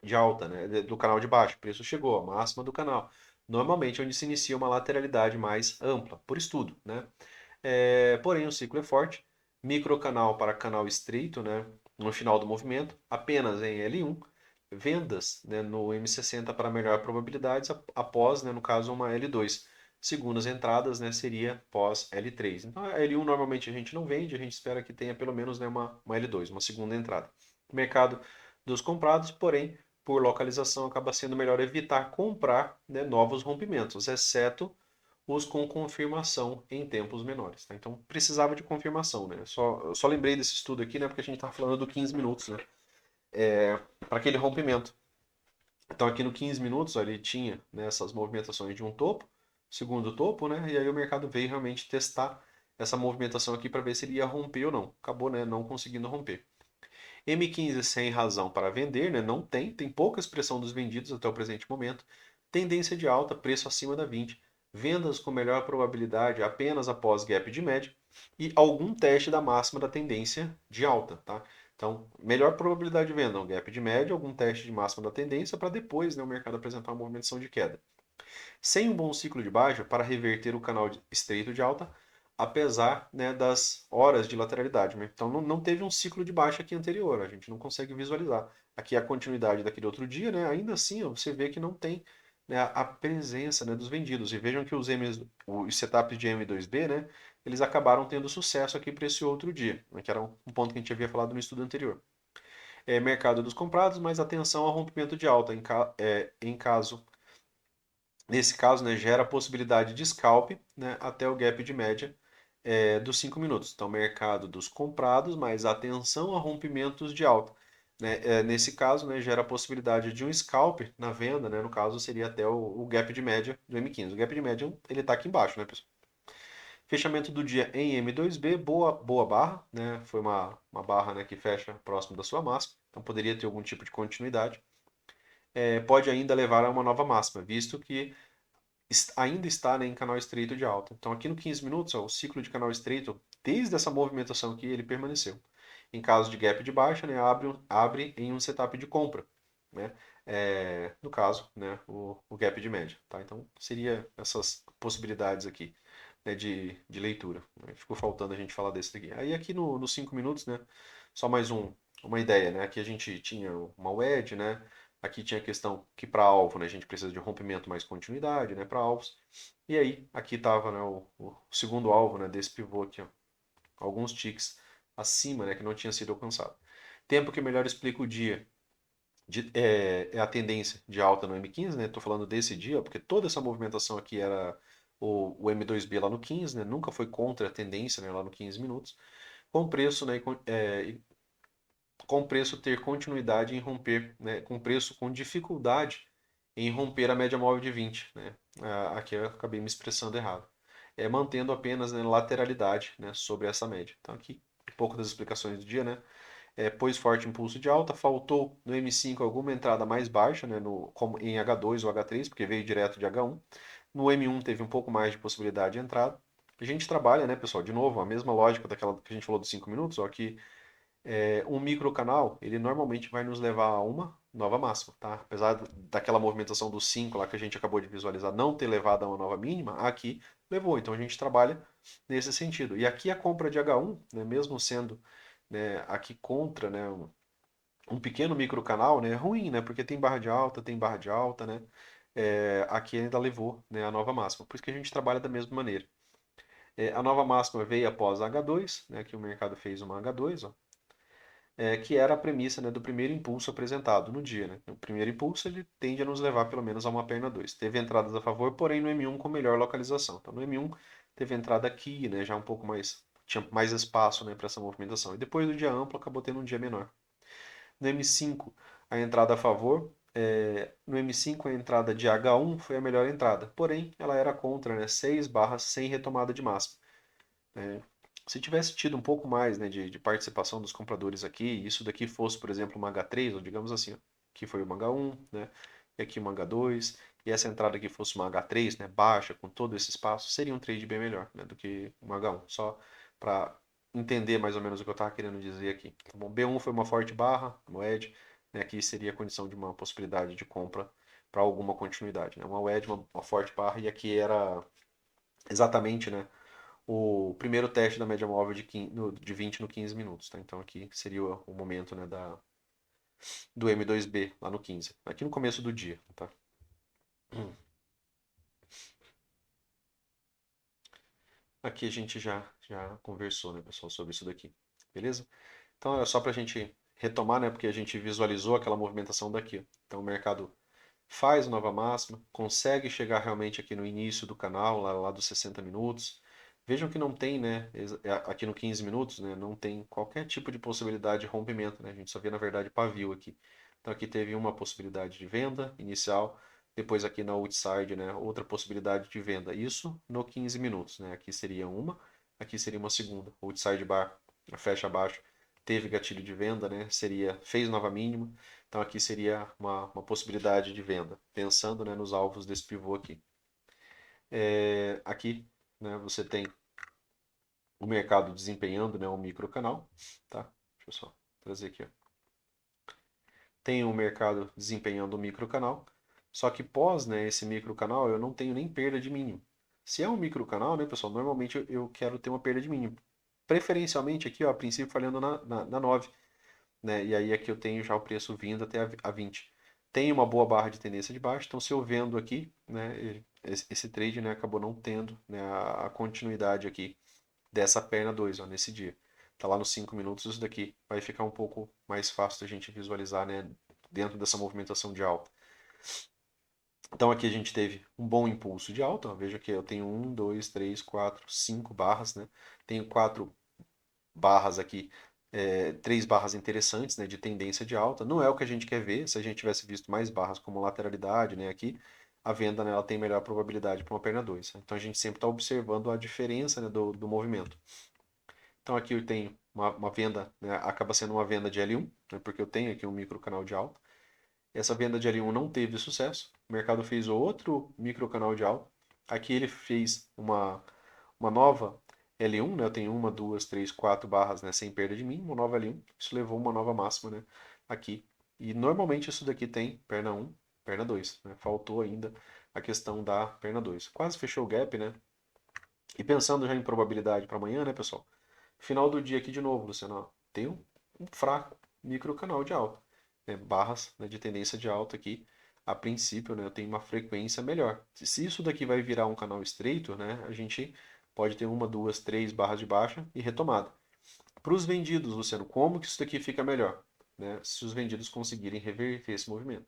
de alta, né, do canal de baixo. O preço chegou à máxima do canal. Normalmente, onde se inicia uma lateralidade mais ampla, por estudo, né? Porém, o ciclo é forte. Microcanal para canal estreito, né, no final do movimento, apenas em L1. Vendas, né, no M60 para melhor probabilidades, após, né, no caso, uma L2. Segundas entradas, né, seria pós L3. Então, a L1 normalmente a gente não vende, a gente espera que tenha pelo menos, né, uma L2, uma segunda entrada. Mercado dos comprados, porém, por localização, acaba sendo melhor evitar comprar, né, novos rompimentos, exceto os com confirmação em tempos menores. Tá? Então, precisava de confirmação. Né? Eu só lembrei desse estudo aqui, né, porque a gente estava falando do 15 minutos, né, para aquele rompimento. Então, aqui no 15 minutos, ó, ele tinha, né, essas movimentações de um topo, segundo topo, né, e aí o mercado veio realmente testar essa movimentação aqui para ver se ele ia romper ou não. Acabou, né, não conseguindo romper. M15 sem razão para vender, né, não tem pouca expressão dos vendidos até o presente momento. Tendência de alta, preço acima da 20. Vendas com melhor probabilidade apenas após gap de média e algum teste da máxima da tendência de alta, tá? Então, melhor probabilidade de venda, um gap de média, algum teste de máxima da tendência para depois, né, o mercado apresentar uma movimentação de queda. Sem um bom ciclo de baixa para reverter o canal estreito de alta, apesar, né, das horas de lateralidade. Né? Então não teve um ciclo de baixa aqui anterior, a gente não consegue visualizar. Aqui é a continuidade daquele outro dia, né? Ainda assim ó, você vê que não tem, né, a presença, né, dos vendidos. E vejam que os setups de M2B, né, eles acabaram tendo sucesso aqui para esse outro dia, né, que era um ponto que a gente havia falado no estudo anterior. Mercado dos comprados, mas atenção ao rompimento de alta em caso. Nesse caso, né, gera a possibilidade de scalp, né, até o gap de média dos 5 minutos. Então, mercado dos comprados, mas atenção a rompimentos de alta. Né? Nesse caso, né, gera a possibilidade de um scalp na venda, né? No caso, seria até o gap de média do M15. O gap de média ele está aqui embaixo, né, pessoal? Fechamento do dia em M2B, boa barra, né? Foi uma barra, né, que fecha próximo da sua máxima, então poderia ter algum tipo de continuidade. Pode ainda levar a uma nova máxima, visto que ainda está, né, em canal estreito de alta. Então aqui no 15 minutos, ó, o ciclo de canal estreito, desde essa movimentação aqui, ele permaneceu. Em caso de gap de baixa, né, abre em um setup de compra. Né? No caso, né, o gap de média. Tá? Então seria essas possibilidades aqui, né, de leitura. Né? Ficou faltando a gente falar desse daqui. Aí aqui nos 5 minutos, né, só mais uma ideia. Né? Aqui a gente tinha uma wedge, né? Aqui tinha a questão que para alvo, né, a gente precisa de rompimento mais continuidade, né, para alvos. E aí, aqui estava, né, o segundo alvo, né, desse pivô aqui, ó, alguns ticks acima, né, que não tinha sido alcançado. Tempo que melhor explica o dia é a tendência de alta no M15, né? Estou falando desse dia, porque toda essa movimentação aqui era o M2B lá no 15, né? Nunca foi contra a tendência, né, lá no 15 minutos, com preço, né, com preço ter continuidade em romper, né, com preço com dificuldade em romper a média móvel de 20, né? Aqui eu acabei me expressando errado. Mantendo apenas, né, lateralidade, né, sobre essa média. Então aqui um pouco das explicações do dia, né? Pôs forte impulso de alta, faltou no M5 alguma entrada mais baixa, né, como em H2 ou H3, porque veio direto de H1. No M1 teve um pouco mais de possibilidade de entrada. A gente trabalha, né, pessoal, de novo, a mesma lógica daquela que a gente falou dos 5 minutos, ó, que um microcanal, ele normalmente vai nos levar a uma nova máxima, tá? Apesar daquela movimentação dos 5 lá que a gente acabou de visualizar não ter levado a uma nova mínima, aqui levou. Então a gente trabalha nesse sentido. E aqui a compra de H1, né, mesmo sendo, né, aqui contra, né, um pequeno microcanal, né, é ruim, né, porque tem barra de alta, né, aqui ainda levou, né, a nova máxima. Por isso que a gente trabalha da mesma maneira. A nova máxima veio após a H2, né, que o mercado fez uma H2, ó, que era a premissa, né, do primeiro impulso apresentado no dia. Né? O primeiro impulso ele tende a nos levar pelo menos a uma perna 2. Teve entradas a favor, porém no M1 com melhor localização. Então no M1 teve entrada aqui, né, já um pouco mais, tinha mais espaço, né, para essa movimentação. E depois do dia amplo acabou tendo um dia menor. No M5 a entrada a favor, no M5 a entrada de H1 foi a melhor entrada, porém ela era contra, né, 6 barras sem retomada de máxima. Se tivesse tido um pouco mais, né, de participação dos compradores aqui, e isso daqui fosse, por exemplo, uma H3, ou digamos assim, ó, aqui foi uma H1, né, e aqui uma H2, e essa entrada aqui fosse uma H3, né, baixa, com todo esse espaço, seria um trade bem melhor, né, do que uma H1, só para entender mais ou menos o que eu estava querendo dizer aqui. Tá bom? B1 foi uma forte barra, moed, né, aqui seria a condição de uma possibilidade de compra para alguma continuidade, né, uma wedge, uma forte barra, e aqui era exatamente, né, o primeiro teste da média móvel de 20 no 15 minutos. Tá? Então aqui seria o momento, né, do M2B lá no 15. Aqui no começo do dia. Tá? Aqui a gente já conversou, né, pessoal, sobre isso daqui. Beleza? Então é só para a gente retomar, né, porque a gente visualizou aquela movimentação daqui. Então o mercado faz nova máxima, consegue chegar realmente aqui no início do canal, lá dos 60 minutos. Vejam que não tem, né, aqui no 15 minutos, né, não tem qualquer tipo de possibilidade de rompimento, né, a gente só vê na verdade pavio aqui. Então aqui teve uma possibilidade de venda inicial, depois aqui na outside, né, outra possibilidade de venda. Isso no 15 minutos, né, aqui seria uma, aqui seria uma segunda. Outside bar, fecha abaixo, teve gatilho de venda, né, fez nova mínima. Então aqui seria uma possibilidade de venda, pensando, né, nos alvos desse pivô aqui. Aqui, né, você tem o mercado desempenhando, né, um microcanal, tá? Deixa eu só trazer aqui, ó. Tem o mercado desempenhando um microcanal, só que pós, né, esse microcanal eu não tenho nem perda de mínimo. Se é um microcanal, né, pessoal, normalmente eu quero ter uma perda de mínimo. Preferencialmente aqui, ó, a princípio falhando na 9, né? E aí aqui eu tenho já o preço vindo até a 20. Tem uma boa barra de tendência de baixo, então se eu vendo aqui, né, esse trade, né, acabou não tendo, né, a continuidade aqui dessa perna 2, ó, nesse dia. Tá lá nos 5 minutos, isso daqui vai ficar um pouco mais fácil da gente visualizar, né, dentro dessa movimentação de alta. Então aqui a gente teve um bom impulso de alta, ó, veja que eu tenho 1, 2, 3, 4, 5 barras, né? Tenho 4 barras aqui, 3 barras interessantes, né, de tendência de alta. Não é o que a gente quer ver. Se a gente tivesse visto mais barras como lateralidade, né, aqui, a venda, né, ela tem melhor probabilidade para uma perna 2. Então a gente sempre está observando a diferença, né, do movimento. Então aqui eu tenho uma venda, né, acaba sendo uma venda de L1, né, porque eu tenho aqui um micro canal de alta. Essa venda de L1 não teve sucesso. O mercado fez outro micro canal de alta. Aqui ele fez uma nova L1, né? Eu tenho uma, duas, três, quatro barras, né? Sem perda de mínimo, uma nova L1. Isso levou uma nova máxima, né? Aqui. E normalmente isso daqui tem perna 1, perna 2, né? Faltou ainda a questão da perna 2. Quase fechou o gap, né? E pensando já em probabilidade para amanhã, né, pessoal? Final do dia aqui de novo, Luciano. Ó, tem um fraco micro canal de alta, né? Barras, né, de tendência de alta aqui. A princípio, né, eu tenho uma frequência melhor. Se isso daqui vai virar um canal estreito, né, a gente pode ter uma, duas, três barras de baixa e retomada. Para os vendidos, Luciano, como que isso daqui fica melhor? Né? Se os vendidos conseguirem reverter esse movimento.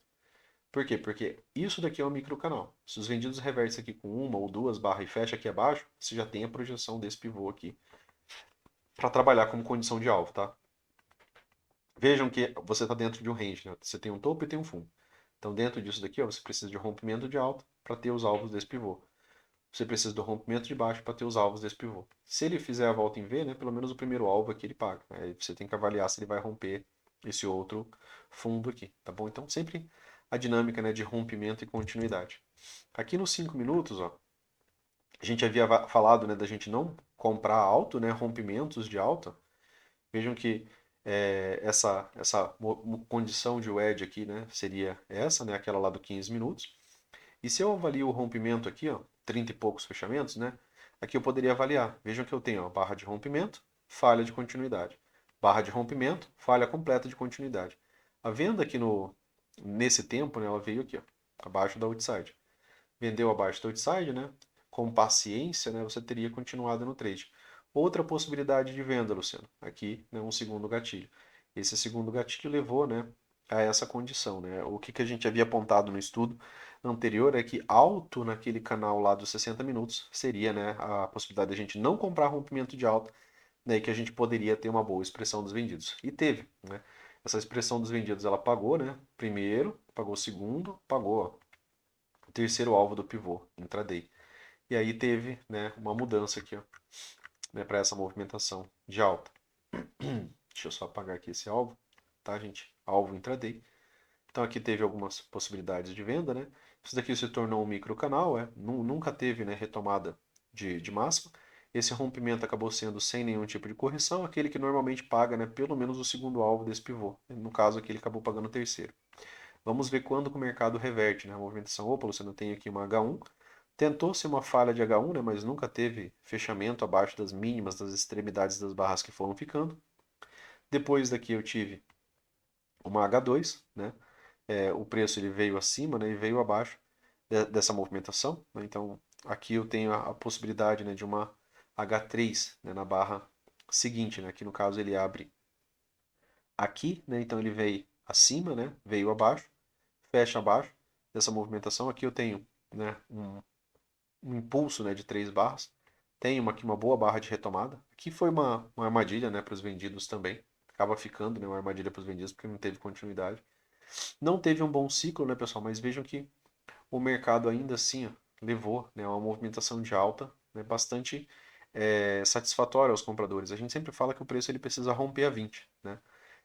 Por quê? Porque isso daqui é um microcanal. Se os vendidos revertem isso aqui com uma ou duas barras e fecha aqui abaixo, você já tem a projeção desse pivô aqui para trabalhar como condição de alvo, tá? Vejam que você está dentro de um range, né? Você tem um topo e tem um fundo. Então, dentro disso daqui, ó, você precisa de rompimento de alta para ter os alvos desse pivô. Você precisa do rompimento de baixo para ter os alvos desse pivô. Se ele fizer a volta em V, né, pelo menos o primeiro alvo aqui ele paga. Aí você tem que avaliar se ele vai romper esse outro fundo aqui, tá bom? Então, sempre a dinâmica, né, de rompimento e continuidade. Aqui nos 5 minutos, ó, a gente havia falado, né, da gente não comprar alto, né, rompimentos de alta. Vejam que essa condição de wedge aqui, né, seria essa, né, aquela lá do 15 minutos. E se eu avalio o rompimento aqui, ó, 30 e poucos fechamentos, né, aqui eu poderia avaliar. Vejam que eu tenho ó, barra de rompimento, falha de continuidade. Barra de rompimento, falha completa de continuidade. A venda aqui nesse tempo, né, ela veio aqui, ó, abaixo da outside. Vendeu abaixo do outside, né? Com paciência, né, você teria continuado no trade. Outra possibilidade de venda, Luciano. Aqui, né, um segundo gatilho. Esse segundo gatilho levou, né, a essa condição, né? O que a gente havia apontado no estudo anterior é que alto naquele canal lá dos 60 minutos seria, né, a possibilidade de a gente não comprar rompimento de alta, né, e que a gente poderia ter uma boa expressão dos vendidos. E teve, né? Essa expressão dos vendidos, ela pagou, né? Primeiro, pagou segundo, pagou, ó, o terceiro alvo do pivô, intraday. E aí teve, né, uma mudança aqui, ó, né, para essa movimentação de alta. Deixa eu só apagar aqui esse alvo, tá, gente? Alvo intraday. Então aqui teve algumas possibilidades de venda, né? Isso daqui se tornou um microcanal, nunca teve, né, retomada de máxima. Esse rompimento acabou sendo sem nenhum tipo de correção, aquele que normalmente paga, né, pelo menos o segundo alvo desse pivô. No caso aqui ele acabou pagando o terceiro. Vamos ver quando que o mercado reverte, né? A movimentação. Opa, você não tem aqui uma H1. Tentou ser uma falha de H1, né? Mas nunca teve fechamento abaixo das mínimas, das extremidades das barras que foram ficando. Depois daqui eu tive uma H2, né? O preço ele veio acima, né? E veio abaixo dessa movimentação, né? Então aqui eu tenho a possibilidade, né, de uma H3, né, na barra seguinte, né? Aqui no caso ele abre aqui, né? Então ele veio acima, né? Veio abaixo, fecha abaixo dessa movimentação. Aqui eu tenho, né, um impulso, né, de 3 barras. Tenho aqui uma boa barra de retomada. Aqui foi uma armadilha, né, para os vendidos também. Acaba ficando, né, uma armadilha para os vendidos porque não teve continuidade. Não teve um bom ciclo, né, pessoal? Mas vejam que o mercado ainda assim ó, levou, né, uma movimentação de alta, né, bastante satisfatória aos compradores. A gente sempre fala que o preço ele precisa romper a 20, né?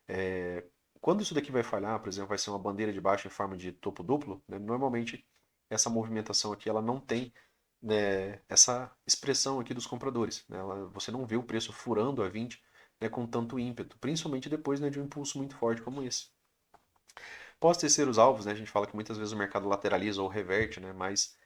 É, quando isso daqui vai falhar, por exemplo, vai ser uma bandeira de baixo em forma de topo duplo, né, normalmente essa movimentação aqui ela não tem, né, essa expressão aqui dos compradores. Né, você não vê o preço furando a 20, né, com tanto ímpeto, principalmente depois, né, de um impulso muito forte como esse. Pós-terceiros alvos, né, a gente fala que muitas vezes o mercado lateraliza ou reverte, né, mas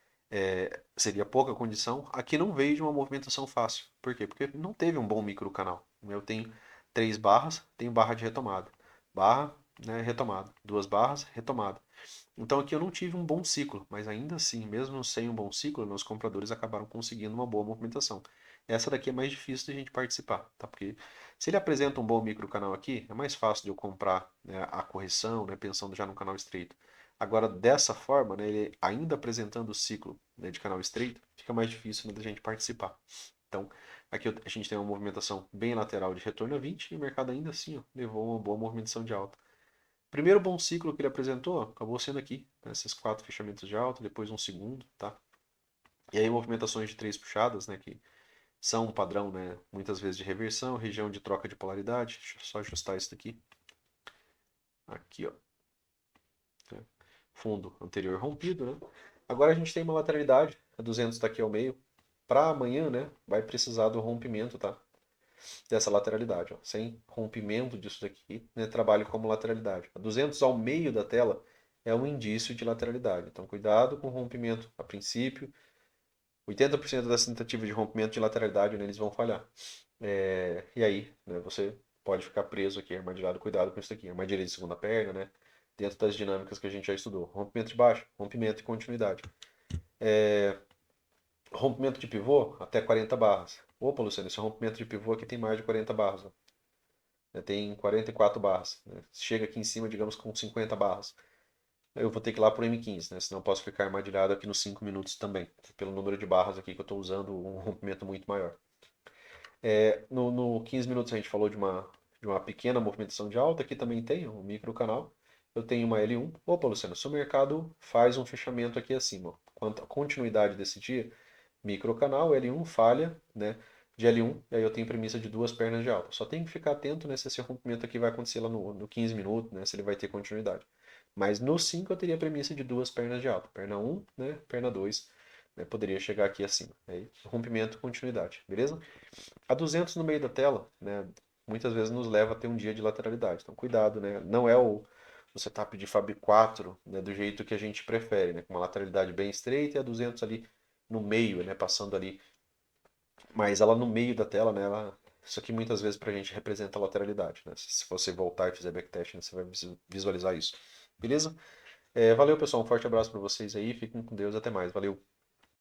seria pouca condição. Aqui não veio de uma movimentação fácil. Por quê? Porque não teve um bom micro canal. Eu tenho 3 barras, tenho barra de retomada. Barra, né, retomada. 2 barras, retomada. Então aqui eu não tive um bom ciclo, mas ainda assim, mesmo sem um bom ciclo, meus compradores acabaram conseguindo uma boa movimentação. Essa daqui é mais difícil de a gente participar, tá? Porque se ele apresenta um bom micro canal aqui, é mais fácil de eu comprar, né, a correção, né, pensando já no canal estreito. Agora, dessa forma, né, ele ainda apresentando o ciclo, né, de canal estreito, fica mais difícil, né, da gente participar. Então, aqui a gente tem uma movimentação bem lateral de retorno a 20 e o mercado ainda assim ó, levou uma boa movimentação de alta. Primeiro bom ciclo que ele apresentou acabou sendo aqui, né, esses 4 fechamentos de alta, depois um segundo, tá? E aí movimentações de 3 puxadas, né, que são um padrão, né, muitas vezes de reversão, região de troca de polaridade. Deixa eu só ajustar isso daqui. Aqui, ó. Né, fundo anterior rompido, né? Agora a gente tem uma lateralidade, a 200 está aqui ao meio. Para amanhã, né, vai precisar do rompimento, tá? Dessa lateralidade, ó. Sem rompimento disso daqui, né, trabalho como lateralidade. A 200 ao meio da tela é um indício de lateralidade. Então, cuidado com o rompimento a princípio. 80% das tentativas de rompimento de lateralidade, né, eles vão falhar. E aí, né, você pode ficar preso aqui, armadilhado. Cuidado com isso aqui. Armadilha de segunda perna, né? Dentro das dinâmicas que a gente já estudou. Rompimento de baixo, rompimento e continuidade. Rompimento de pivô até 40 barras. Opa, Luciano, esse rompimento de pivô aqui tem mais de 40 barras. Ó. né? Tem 44 barras, né? Chega aqui em cima, digamos, com 50 barras. Eu vou ter que ir lá pro M15, né? Senão eu posso ficar armadilhado aqui nos 5 minutos também, pelo número de barras aqui que eu estou usando, um rompimento muito maior. No 15 minutos a gente falou de uma pequena movimentação de alta, aqui também tem um micro canal. Eu tenho uma L1. Opa, Luciano, seu mercado faz um fechamento aqui acima. Quanto à continuidade desse dia, micro canal, L1, falha, né, de L1, e aí eu tenho premissa de duas pernas de alta. Só tem que ficar atento, né, se esse rompimento aqui vai acontecer lá no 15 minutos, né, se ele vai ter continuidade. Mas no 5 eu teria premissa de duas pernas de alta. Perna 1, né, perna 2, né, poderia chegar aqui acima. Aí, rompimento, continuidade, beleza? A 200 no meio da tela, né, muitas vezes nos leva a ter um dia de lateralidade. Então, cuidado, né? Não é o setup de Fab 4, né, do jeito que a gente prefere, né, com uma lateralidade bem estreita e a 200 ali no meio, né, passando ali. Mas ela no meio da tela, né, isso aqui muitas vezes pra gente representa a lateralidade, né? Se você voltar e fizer backtest, né, você vai visualizar isso. Beleza? Valeu, pessoal. Um forte abraço para vocês aí. Fiquem com Deus. Até mais. Valeu.